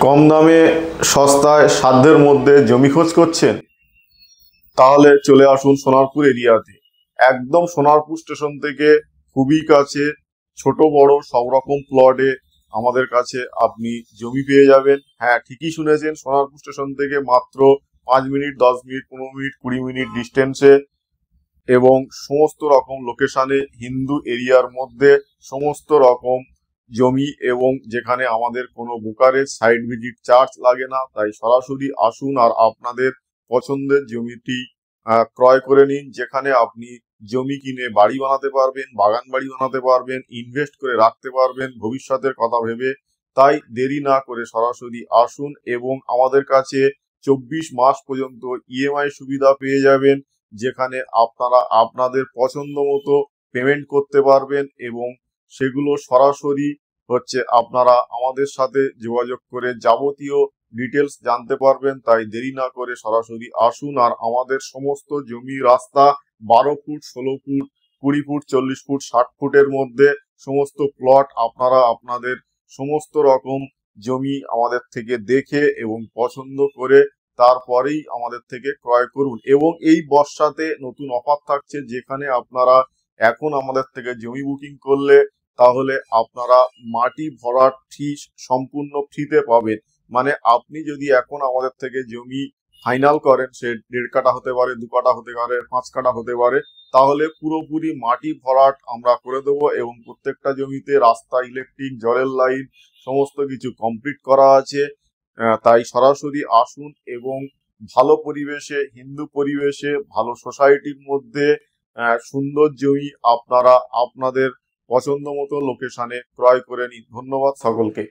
কম দামে সস্তায় সাধ্যের মধ্যে জমি খোঁজ করছেন? তাহলে চলে আসুন সোনারপুর এরিয়াতে। একদম সোনারপুর স্টেশন থেকে খুবই কাছে, ছোট বড় সব রকম প্লটে আমাদের কাছে আপনি জমি পেয়ে যাবেন। হ্যাঁ, ঠিকই শুনেছেন, সোনারপুর স্টেশন থেকে মাত্র 5 মিনিট, 10 মিনিট, 15 মিনিট, 20 মিনিট ডিস্টেন্সে এবং সমস্ত রকম লোকেশনে হিন্দু এরিয়ার মধ্যে সমস্ত রকম জমি, এবং যেখানে আমাদের কোনো ব্রোকারেজ সাইট ভিজিট চার্জ লাগে না। তাই সরাসরি আসুন আর আপনাদের পছন্দের জমিটি ক্রয় করে নিন, যেখানে আপনি জমি কিনে বাড়ি বানাতে পারবেন, বাগান বাড়ি বানাতে পারবেন, ইনভেস্ট করে রাখতে পারবেন ভবিষ্যতের কথা ভেবে। তাই দেরি না করে সরাসরি আসুন এবং আমাদের কাছে 24 মাস পর্যন্ত ইএমআই সুবিধা পেয়ে যাবেন, যেখানে আপনারা আপনাদের পছন্দ মতো পেমেন্ট করতে পারবেন এবং সেগুলো সরাসরি আপনারা আমাদের সাথে যোগাযোগ করে যাবতীয় ডিটেলস জানতে পারবেন। তাই দেরি না করে সরাসরি আসুন আর আমাদের সমস্ত জমি রাস্তা 12 ফুট, 16 ফুট, 20 ফুট, 40 ফুট, 60 ফুটের মধ্যে সমস্ত প্লট আপনারা আপনাদের সমস্ত রকম জমি আমাদের থেকে দেখে এবং পছন্দ করে তারপরেই আমাদের থেকে ক্রয় করুন। এবং এই বর্ষাতে নতুন অফার থাকছে, যেখানে আপনারা এখন আমাদের থেকে জমি বুকিং করলে তাহলে আপনারা মাটি ভরাট সম্পূর্ণ ফ্রিতে পাবেন। মানে আপনি যদি এখন আমাদের থেকে জমি ফাইনাল করেন, সে 1.5 কাঠা হতে পারে, 2 কাঠা হতে পারে, 5 কাঠা হতে পারে, তাহলে পুরোপুরি মাটি ভরাট আমরা করে দেবো এবং প্রত্যেকটা জমিতে রাস্তা, ইলেকট্রিক, জলের লাইন সমস্ত কিছু কমপ্লিট করা আছে। তাই সরাসরি আসুন এবং ভালো পরিবেশে, হিন্দু পরিবেশে, ভালো সোসাইটির মধ্যে সুন্দর জমি আপনারা আপনাদের পছন্দ মতো লোকেশনে ক্রয় করে নিন। ধন্যবাদ সকলকে।